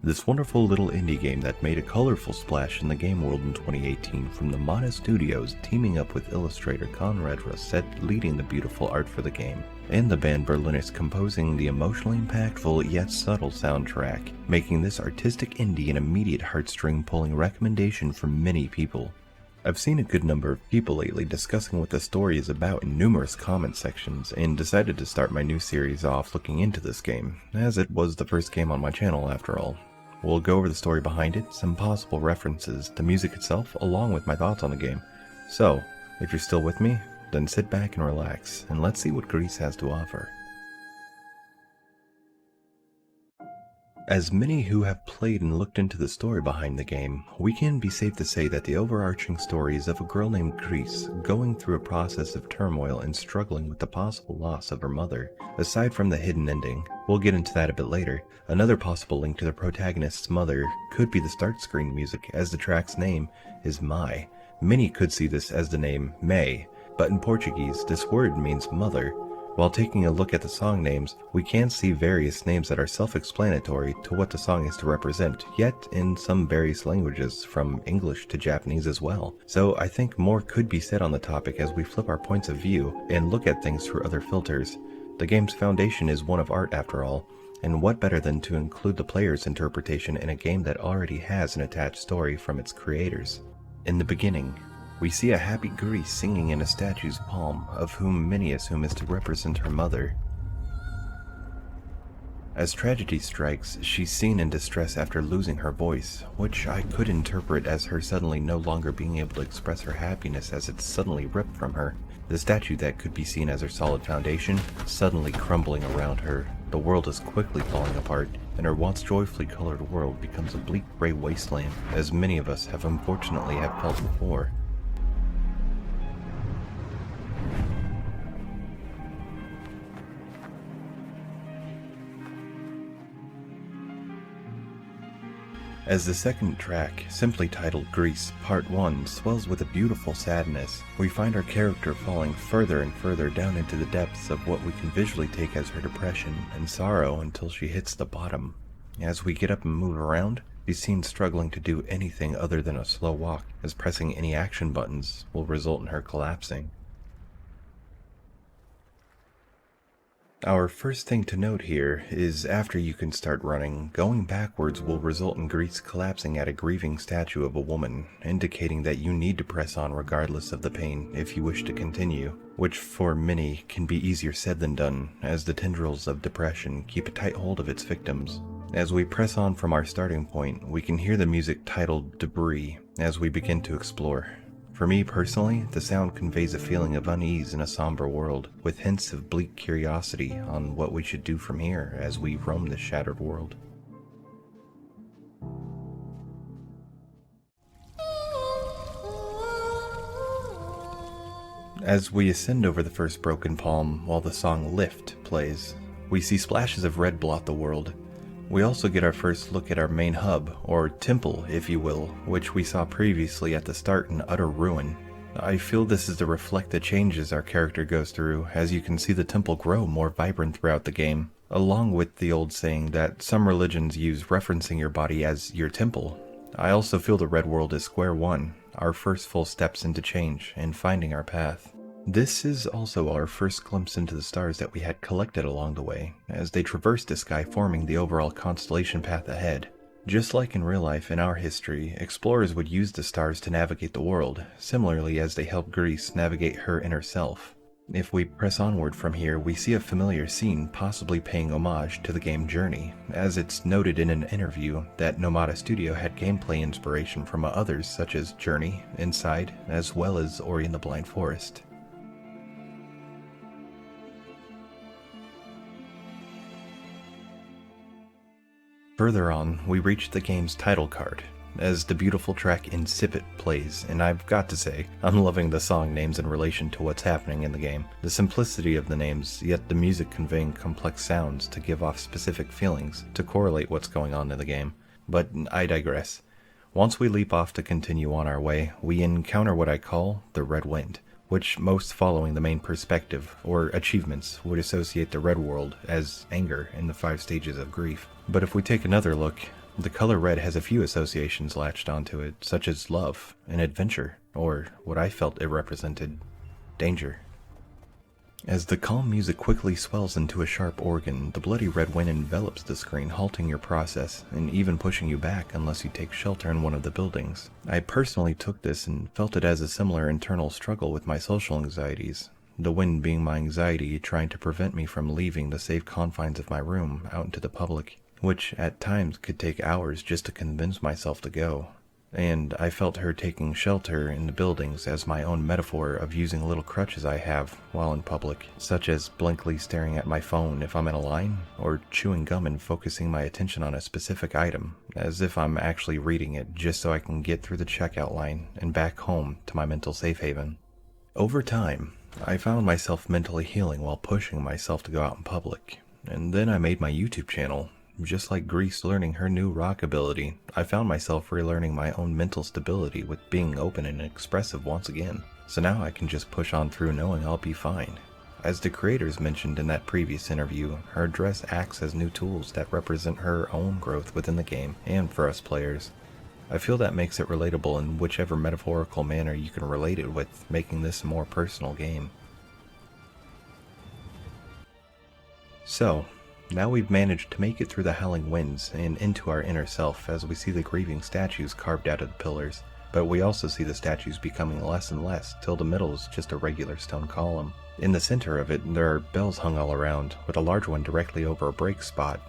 this wonderful little indie game that made a colorful splash in the game world in 2018 from Nomada Studios, teaming up with illustrator Conrad Rosset leading the beautiful art for the game, and the band Berlinist composing the emotionally impactful yet subtle soundtrack, making this artistic indie an immediate heartstring-pulling recommendation for many people. I've seen a good number of people lately discussing what the story is about in numerous comment sections, and decided to start my new series off looking into this game, as it was the first game on my channel after all. We'll go over the story behind it, some possible references, the music itself, along with my thoughts on the game. So, if you're still with me, then sit back and relax, and let's see what Gris has to offer. As many who have played and looked into the story behind the game, we can be safe to say that the overarching story is of a girl named Gris going through a process of turmoil and struggling with the possible loss of her mother. Aside from the hidden ending, we'll get into that a bit later, another possible link to the protagonist's mother could be the start screen music, as the track's name is Mai. Many could see this as the name May, but in Portuguese this word means mother. While taking a look at the song names, we can see various names that are self-explanatory to what the song is to represent, yet in some various languages, from English to Japanese as well. So I think more could be said on the topic as we flip our points of view and look at things through other filters. The game's foundation is one of art after all, and what better than to include the player's interpretation in a game that already has an attached story from its creators. In the beginning, we see a happy Gris singing in a statue's palm, of whom many assume is to represent her mother. As tragedy strikes, she's seen in distress after losing her voice, which I could interpret as her suddenly no longer being able to express her happiness as it's suddenly ripped from her. The statue that could be seen as her solid foundation, suddenly crumbling around her. The world is quickly falling apart, and her once joyfully colored world becomes a bleak gray wasteland, as many of us have unfortunately felt before. As the second track, simply titled Gris Part 1, swells with a beautiful sadness, we find our character falling further and further down into the depths of what we can visually take as her depression and sorrow until she hits the bottom. As we get up and move around, she's seen struggling to do anything other than a slow walk, as pressing any action buttons will result in her collapsing. Our first thing to note here is after you can start running, going backwards will result in Gris collapsing at a grieving statue of a woman, indicating that you need to press on regardless of the pain if you wish to continue, which for many can be easier said than done, as the tendrils of depression keep a tight hold of its victims. As we press on from our starting point, we can hear the music titled Debris as we begin to explore. For me personally, the sound conveys a feeling of unease in a somber world, with hints of bleak curiosity on what we should do from here as we roam this shattered world. As we ascend over the first broken palm while the song Lift plays, we see splashes of red blot the world. We also get our first look at our main hub, or temple if you will, which we saw previously at the start in utter ruin. I feel this is to reflect the changes our character goes through, as you can see the temple grow more vibrant throughout the game, along with the old saying that some religions use referencing your body as your temple. I also feel the red world is square one, our first full steps into change and finding our path. This is also our first glimpse into the stars that we had collected along the way, as they traverse the sky, forming the overall constellation path ahead. Just like in real life in our history, explorers would use the stars to navigate the world, similarly as they help Gris navigate her inner self. If we press onward from here, we see a familiar scene possibly paying homage to the game Journey, as it's noted in an interview that Nomada Studio had gameplay inspiration from others such as Journey, Inside, as well as Ori and the Blind Forest. Further on, we reach the game's title card, as the beautiful track Insipid plays, and I've got to say, I'm loving the song names in relation to what's happening in the game. The simplicity of the names, yet the music conveying complex sounds to give off specific feelings to correlate what's going on in the game. But I digress. Once we leap off to continue on our way, we encounter what I call the Red Wind, which most following the main perspective, or achievements, would associate the Red World as anger in the 5 stages of grief. But if we take another look, The color red has a few associations latched onto it, such as love and adventure, or what I felt it represented, danger. As the calm music quickly swells into a sharp organ, the bloody red wind envelops the screen, halting your process, and even pushing you back unless you take shelter in one of the buildings. I personally took this and felt it as a similar internal struggle with my social anxieties, the wind being my anxiety trying to prevent me from leaving the safe confines of my room out into the public, which at times could take hours just to convince myself to go. And I felt her taking shelter in the buildings as my own metaphor of using little crutches I have while in public, such as blankly staring at my phone if I'm in a line, or chewing gum and focusing my attention on a specific item, as if I'm actually reading it just so I can get through the checkout line and back home to my mental safe haven. Over time, I found myself mentally healing while pushing myself to go out in public, and then I made my YouTube channel. Just like Gris learning her new rock ability, I found myself relearning my own mental stability with being open and expressive once again. So now I can just push on through knowing I'll be fine. As the creators mentioned in that previous interview, her dress acts as new tools that represent her own growth within the game and for us players. I feel that makes it relatable in whichever metaphorical manner you can relate it with, making this a more personal game. So, now we've managed to make it through the howling winds and into our inner self as we see the grieving statues carved out of the pillars, but we also see the statues becoming less and less till the middle is just a regular stone column. In the center of it, there are bells hung all around, with a large one directly over a break spot.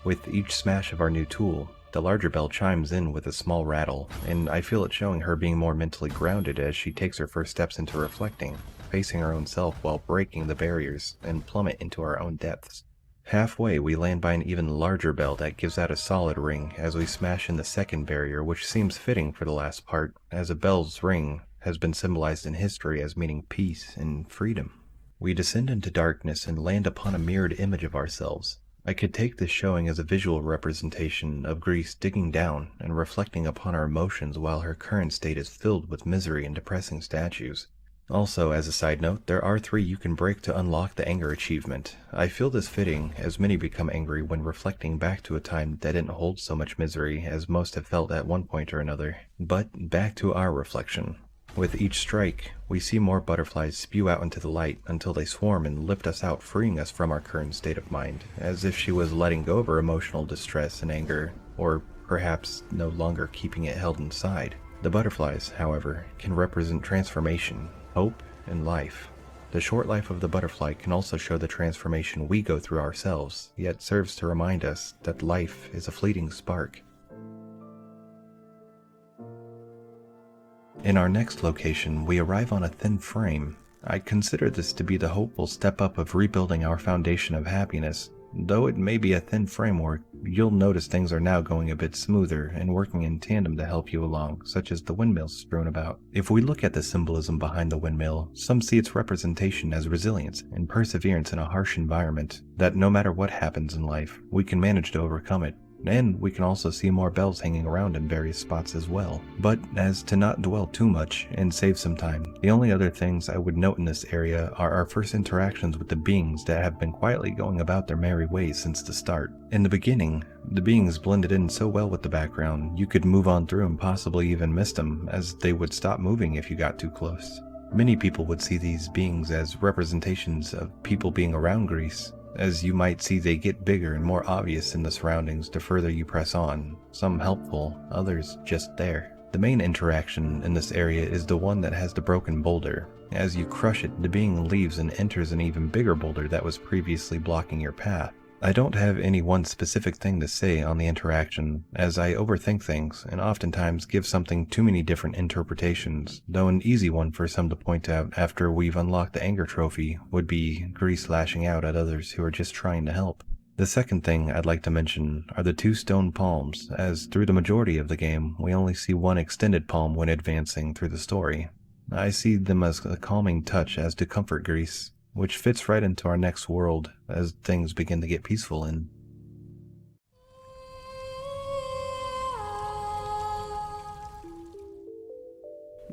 With each smash of our new tool, the larger bell chimes in with a small rattle, and I feel it showing her being more mentally grounded as she takes her first steps into reflecting, facing her own self while breaking the barriers and plummet into our own depths. Halfway, we land by an even larger bell that gives out a solid ring as we smash in the second barrier, which seems fitting for the last part, as a bell's ring has been symbolized in history as meaning peace and freedom. We descend into darkness and land upon a mirrored image of ourselves. I could take this showing as a visual representation of Gris digging down and reflecting upon her emotions while her current state is filled with misery and depressing statues. Also, as a side note, there are 3 you can break to unlock the anger achievement. I feel this fitting, as many become angry when reflecting back to a time that didn't hold so much misery as most have felt at one point or another. But back to our reflection. With each strike, we see more butterflies spew out into the light until they swarm and lift us out, freeing us from our current state of mind, as if she was letting go of her emotional distress and anger, or perhaps no longer keeping it held inside. The butterflies, however, can represent transformation, hope, and life. The short life of the butterfly can also show the transformation we go through ourselves, yet serves to remind us that life is a fleeting spark. In our next location, we arrive on a thin frame. I consider this to be the hopeful step up of rebuilding our foundation of happiness. Though it may be a thin framework, you'll notice things are now going a bit smoother and working in tandem to help you along, such as the windmills strewn about. If we look at the symbolism behind the windmill, some see its representation as resilience and perseverance in a harsh environment, that no matter what happens in life, we can manage to overcome it. And we can also see more bells hanging around in various spots as well. But as to not dwell too much and save some time, the only other things I would note in this area are our first interactions with the beings that have been quietly going about their merry ways since the start. In the beginning, the beings blended in so well with the background, you could move on through and possibly even miss them, as they would stop moving if you got too close. Many people would see these beings as representations of people being around Gris. As you might see, they get bigger and more obvious in the surroundings the further you press on, some helpful, others just there. The main interaction in this area is the one that has the broken boulder. As you crush it, the being leaves and enters an even bigger boulder that was previously blocking your path. I don't have any one specific thing to say on the interaction, as I overthink things and oftentimes give something too many different interpretations, though an easy one for some to point out after we've unlocked the anger trophy would be Gris lashing out at others who are just trying to help. The second thing I'd like to mention are the 2 stone palms, as through the majority of the game we only see one extended palm when advancing through the story. I see them as a calming touch as to comfort Gris, which fits right into our next world as things begin to get peaceful in.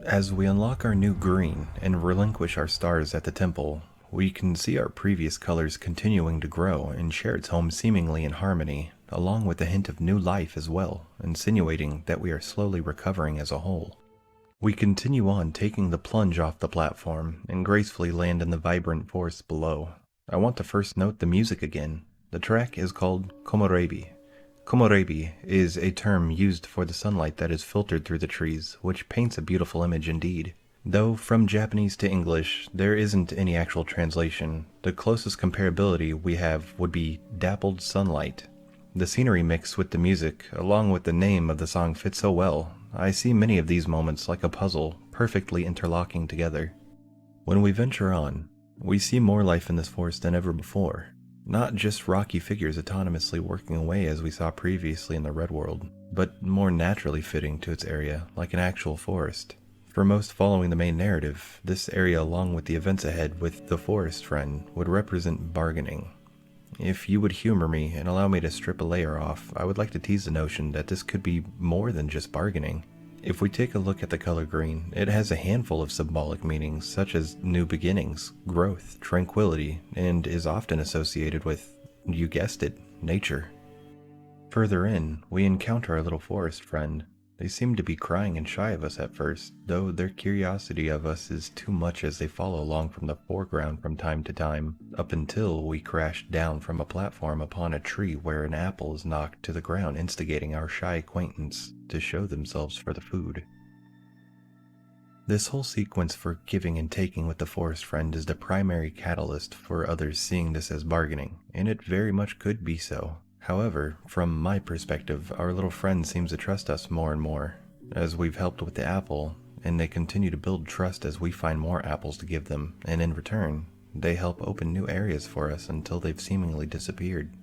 As we unlock our new green and relinquish our stars at the temple, we can see our previous colors continuing to grow and share its home seemingly in harmony, along with a hint of new life as well, insinuating that we are slowly recovering as a whole. We continue on, taking the plunge off the platform, and gracefully land in the vibrant forest below. I want to first note the music again. The track is called Komorebi. Komorebi is a term used for the sunlight that is filtered through the trees, which paints a beautiful image indeed. Though from Japanese to English, there isn't any actual translation. The closest comparability we have would be dappled sunlight. The scenery mixed with the music, along with the name of the song, fits so well. I see many of these moments like a puzzle, perfectly interlocking together. When we venture on, we see more life in this forest than ever before. Not just rocky figures autonomously working away as we saw previously in the Red World, but more naturally fitting to its area, like an actual forest. For most following the main narrative, this area along with the events ahead with the forest friend would represent bargaining. If you would humor me and allow me to strip a layer off, I would like to tease the notion that this could be more than just bargaining. If we take a look at the color green, it has a handful of symbolic meanings such as new beginnings, growth, tranquility, and is often associated with, you guessed it, nature. Further in, we encounter our little forest friend. They seem to be crying and shy of us at first, though their curiosity of us is too much as they follow along from the foreground from time to time, up until we crash down from a platform upon a tree where an apple is knocked to the ground, instigating our shy acquaintance to show themselves for the food. This whole sequence for giving and taking with the forest friend is the primary catalyst for others seeing this as bargaining, and it very much could be so. However, from my perspective, our little friend seems to trust us more and more, as we've helped with the apple, and they continue to build trust as we find more apples to give them, and in return, they help open new areas for us until they've seemingly disappeared.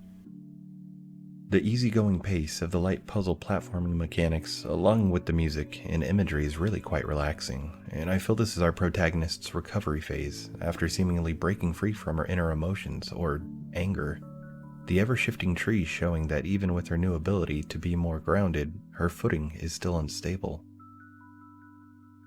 The easygoing pace of the light puzzle platforming mechanics, along with the music and imagery, is really quite relaxing, and I feel this is our protagonist's recovery phase, after seemingly breaking free from her inner emotions, or anger. The ever-shifting tree showing that even with her new ability to be more grounded, her footing is still unstable.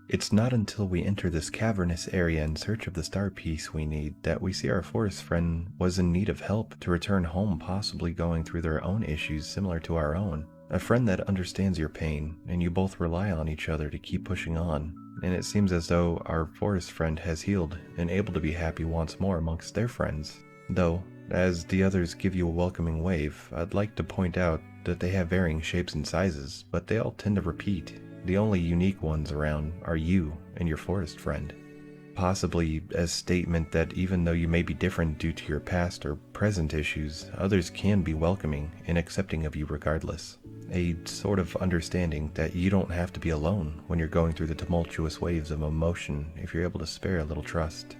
It's not until we enter this cavernous area in search of the star piece we need that we see our forest friend was in need of help to return home, possibly going through their own issues similar to our own. A friend that understands your pain, and you both rely on each other to keep pushing on. And it seems as though our forest friend has healed and able to be happy once more amongst their friends. Though, as the others give you a welcoming wave, I'd like to point out that they have varying shapes and sizes, but they all tend to repeat. The only unique ones around are you and your forest friend. Possibly a statement that even though you may be different due to your past or present issues, others can be welcoming and accepting of you regardless. A sort of understanding that you don't have to be alone when you're going through the tumultuous waves of emotion if you're able to spare a little trust.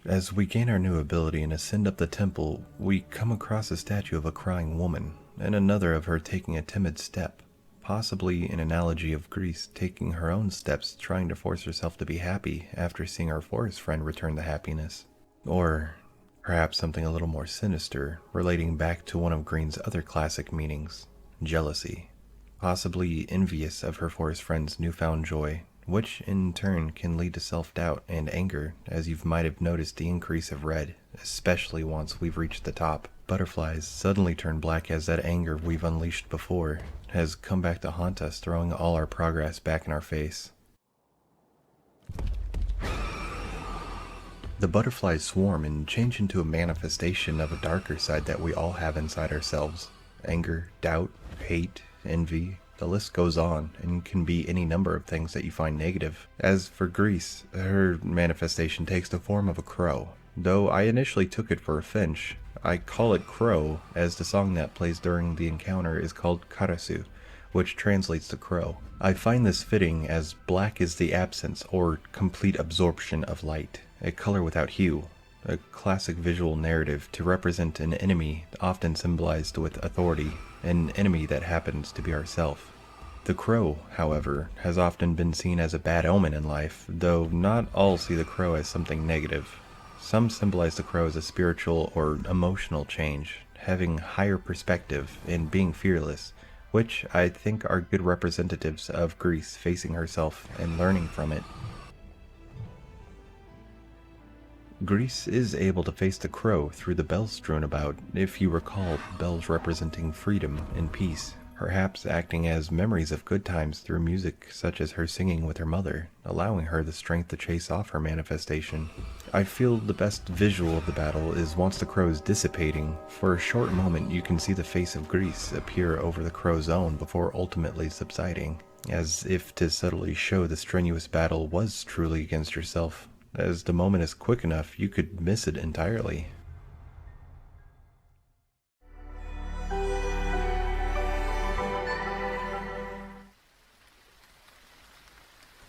As we gain our new ability and ascend up the temple, we come across a statue of a crying woman, and another of her taking a timid step, possibly an analogy of Gris taking her own steps trying to force herself to be happy after seeing her forest friend return the happiness. Or perhaps something a little more sinister, relating back to one of Green's other classic meanings, jealousy. Possibly envious of her forest friend's newfound joy, which in turn can lead to self-doubt and anger, as you might have noticed the increase of red, especially once we've reached the top. Butterflies suddenly turn black as that anger we've unleashed before has come back to haunt us, throwing all our progress back in our face. The butterflies swarm and change into a manifestation of a darker side that we all have inside ourselves. Anger, doubt, hate, envy. The list goes on, and can be any number of things that you find negative. As for Gris, her manifestation takes the form of a crow. Though I initially took it for a finch, I call it crow, as the song that plays during the encounter is called karasu, which translates to crow. I find this fitting as black is the absence or complete absorption of light, a color without hue, a classic visual narrative to represent an enemy often symbolized with authority, an enemy that happens to be ourself. The crow, however, has often been seen as a bad omen in life, though not all see the crow as something negative. Some symbolize the crow as a spiritual or emotional change, having higher perspective and being fearless, which I think are good representatives of Gris facing herself and learning from it. Gris is able to face the crow through the bells strewn about, if you recall, bells representing freedom and peace, perhaps acting as memories of good times through music such as her singing with her mother, allowing her the strength to chase off her manifestation. I feel the best visual of the battle is once the crow is dissipating. For a short moment you can see the face of Gris appear over the crow's own before ultimately subsiding, as if to subtly show the strenuous battle was truly against yourself. As the moment is quick enough, you could miss it entirely.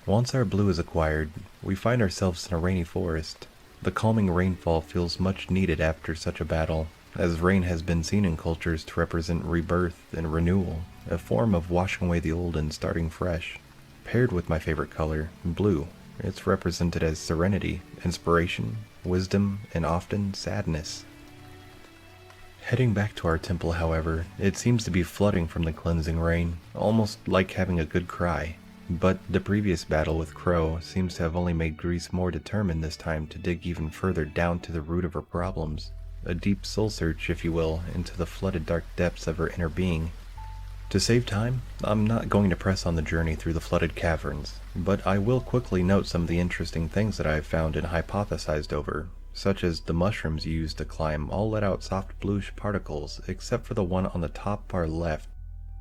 Once our blue is acquired, we find ourselves in a rainy forest. The calming rainfall feels much needed after such a battle, as rain has been seen in cultures to represent rebirth and renewal, a form of washing away the old and starting fresh. Paired with my favorite color, blue, it's represented as serenity, inspiration, wisdom, and often sadness. Heading back to our temple, however, it seems to be flooding from the cleansing rain, almost like having a good cry. But the previous battle with Crow seems to have only made Gris more determined this time to dig even further down to the root of her problems, a deep soul search, if you will, into the flooded dark depths of her inner being. To save time, I'm not going to press on the journey through the flooded caverns, but I will quickly note some of the interesting things that I have found and hypothesized over, such as the mushrooms used to climb all let out soft bluish particles except for the one on the top far left,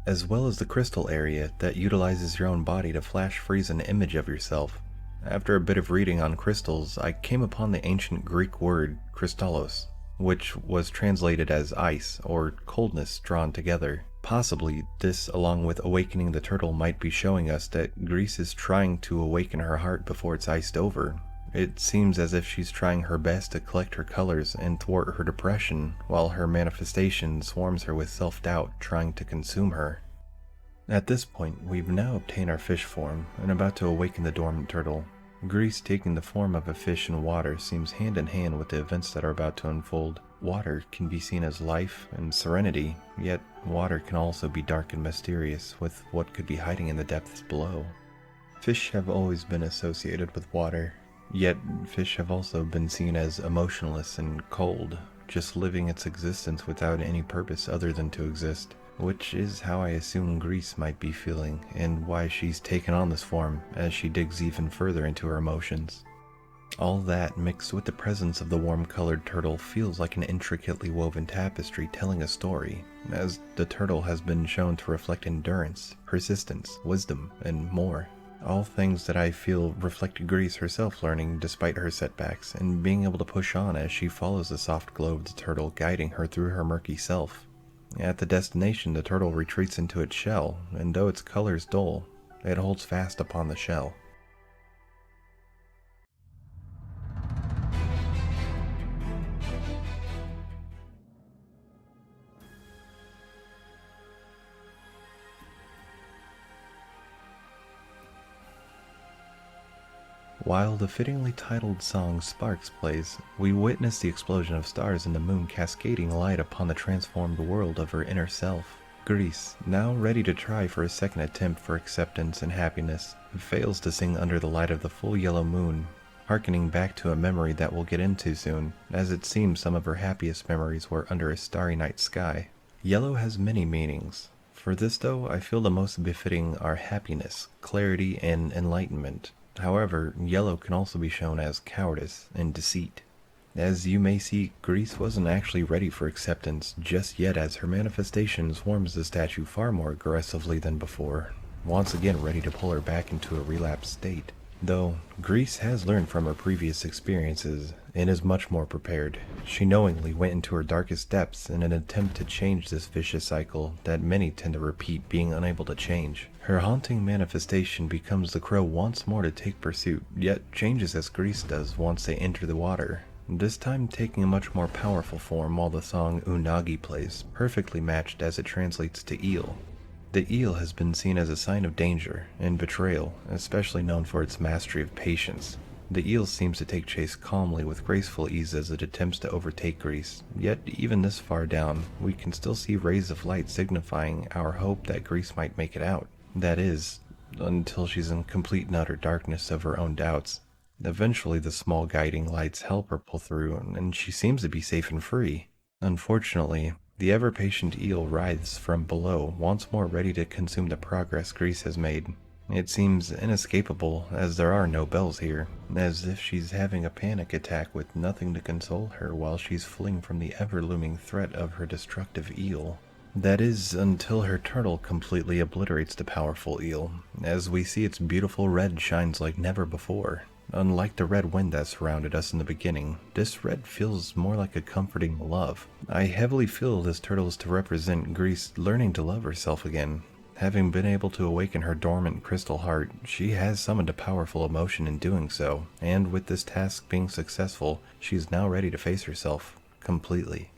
as well as the crystal area that utilizes your own body to flash freeze an image of yourself. After a bit of reading on crystals, I came upon the ancient Greek word kristallos, which was translated as ice or coldness drawn together. Possibly this, along with awakening the turtle, might be showing us that Gris is trying to awaken her heart before it's iced over. It seems as if she's trying her best to collect her colors and thwart her depression, while her manifestation swarms her with self-doubt trying to consume her. At this point, we've now obtained our fish form and about to awaken the dormant turtle. Gris taking the form of a fish in water seems hand in hand with the events that are about to unfold. Water can be seen as life and serenity, yet water can also be dark and mysterious with what could be hiding in the depths below. Fish have always been associated with water, yet fish have also been seen as emotionless and cold, just living its existence without any purpose other than to exist, which is how I assume Gris might be feeling and why she's taken on this form as she digs even further into her emotions. All that mixed with the presence of the warm-colored turtle feels like an intricately woven tapestry telling a story, as the turtle has been shown to reflect endurance, persistence, wisdom, and more. All things that I feel reflect Gris herself learning despite her setbacks and being able to push on as she follows the soft glow of the turtle guiding her through her murky self. At the destination, the turtle retreats into its shell, and though its color is dull, it holds fast upon the shell. While the fittingly titled song Sparks plays, we witness the explosion of stars and the moon cascading light upon the transformed world of her inner self. Gris, now ready to try for a second attempt for acceptance and happiness, fails to sing under the light of the full yellow moon, hearkening back to a memory that we'll get into soon, as it seems some of her happiest memories were under a starry night sky. Yellow has many meanings. For this though, I feel the most befitting are happiness, clarity, and enlightenment. However, yellow can also be shown as cowardice and deceit. As you may see, Gris wasn't actually ready for acceptance just yet, as her manifestation swarms the statue far more aggressively than before, once again ready to pull her back into a relapsed state. Though, Gris has learned from her previous experiences and is much more prepared. She knowingly went into her darkest depths in an attempt to change this vicious cycle that many tend to repeat, being unable to change. Her haunting manifestation becomes the crow once more to take pursuit, yet changes as Gris does once they enter the water, this time taking a much more powerful form while the song Unagi plays, perfectly matched as it translates to eel. The eel has been seen as a sign of danger and betrayal, especially known for its mastery of patience. The eel seems to take chase calmly with graceful ease as it attempts to overtake Gris, yet even this far down, we can still see rays of light signifying our hope that Gris might make it out. That is, until she's in complete and utter darkness of her own doubts. Eventually, the small guiding lights help her pull through, and she seems to be safe and free. Unfortunately, the ever-patient eel writhes from below, once more ready to consume the progress Gris has made. It seems inescapable, as there are no bells here, as if she's having a panic attack with nothing to console her while she's fleeing from the ever-looming threat of her destructive eel. That is, until her turtle completely obliterates the powerful eel, as we see its beautiful red shines like never before. Unlike the red wind that surrounded us in the beginning, this red feels more like a comforting love. I heavily feel this turtle is to represent Gris learning to love herself again. Having been able to awaken her dormant crystal heart, she has summoned a powerful emotion in doing so, and with this task being successful, she is now ready to face herself completely.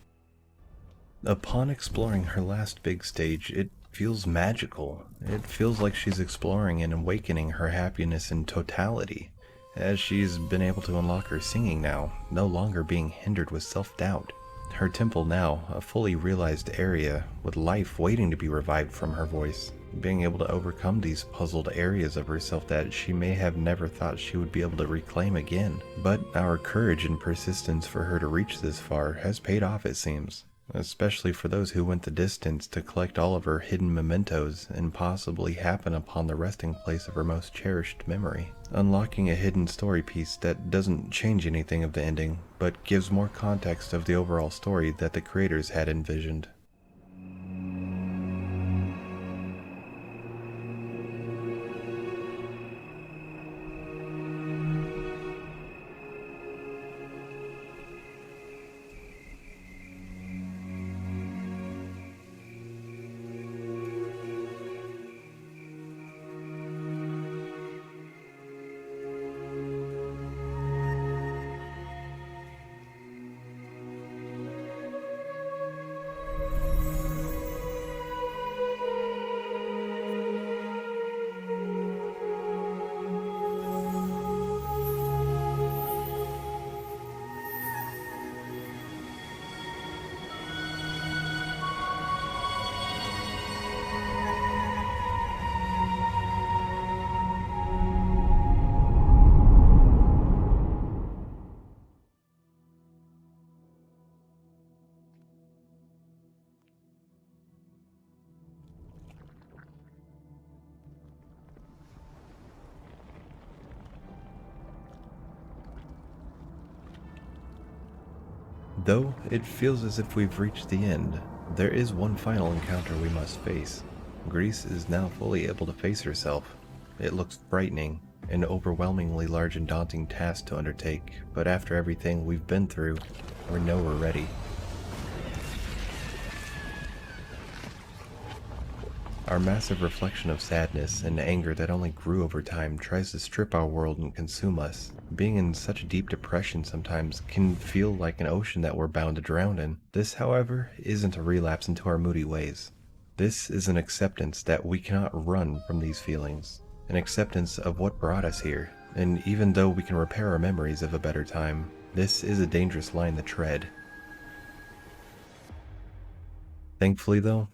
Upon exploring her last big stage, it feels magical. It feels like she's exploring and awakening her happiness in totality, as she's been able to unlock her singing now, no longer being hindered with self-doubt. Her temple now, a fully realized area, with life waiting to be revived from her voice, being able to overcome these puzzled areas of herself that she may have never thought she would be able to reclaim again. But our courage and persistence for her to reach this far has paid off, it seems. Especially for those who went the distance to collect all of her hidden mementos and possibly happen upon the resting place of her most cherished memory, unlocking a hidden story piece that doesn't change anything of the ending, but gives more context of the overall story that the creators had envisioned. Though it feels as if we've reached the end, there is one final encounter we must face. Gris is now fully able to face herself. It looks frightening, an overwhelmingly large and daunting task to undertake, but after everything we've been through, we know we're ready. Our massive reflection of sadness and anger that only grew over time tries to strip our world and consume us. Being in such a deep depression sometimes can feel like an ocean that we're bound to drown in. This, however, isn't a relapse into our moody ways. This is an acceptance that we cannot run from these feelings, an acceptance of what brought us here, and even though we can repair our memories of a better time, this is a dangerous line to tread. Thankfully though,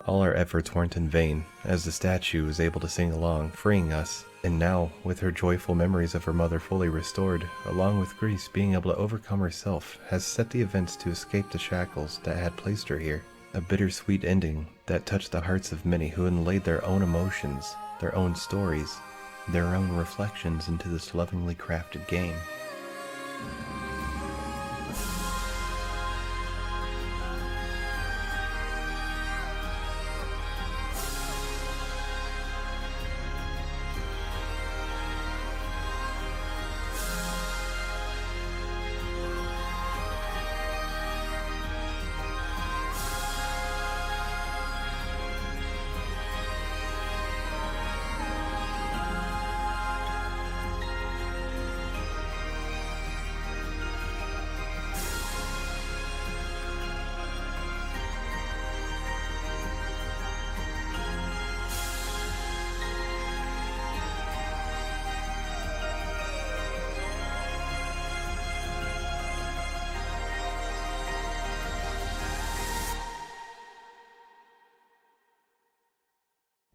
all our efforts weren't in vain, as the statue was able to sing along, freeing us, and now, with her joyful memories of her mother fully restored, along with Gris being able to overcome herself, has set the events to escape the shackles that had placed her here. A bittersweet ending that touched the hearts of many who had their own emotions, their own stories, their own reflections into this lovingly crafted game.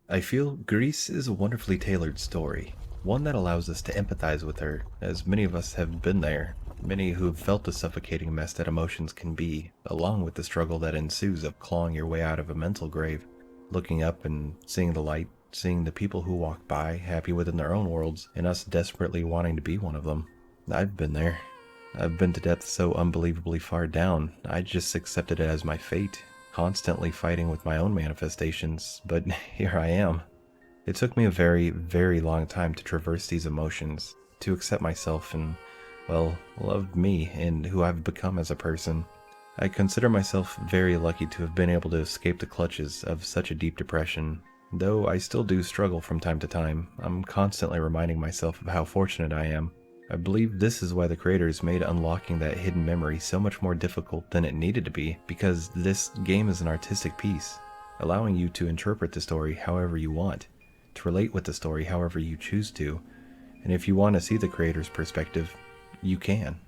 I feel Gris is a wonderfully tailored story. one that allows us to empathize with her, as many of us have been there, many who have felt the suffocating mess that emotions can be, along with the struggle that ensues of clawing your way out of a mental grave, looking up and seeing the light, seeing the people who walk by, happy within their own worlds, and us desperately wanting to be one of them. I've been there. I've been to depths so unbelievably far down, I just accepted it as my fate, constantly fighting with my own manifestations, but here I am. It took me a very, very long time to traverse these emotions, to accept myself and, well, love me and who I've become as a person. I consider myself very lucky to have been able to escape the clutches of such a deep depression. Though I still do struggle from time to time, I'm constantly reminding myself of how fortunate I am. I believe this is why the creators made unlocking that hidden memory so much more difficult than it needed to be, because this game is an artistic piece, allowing you to interpret the story however you want, to relate with the story however you choose to, and if you want to see the creator's perspective, you can.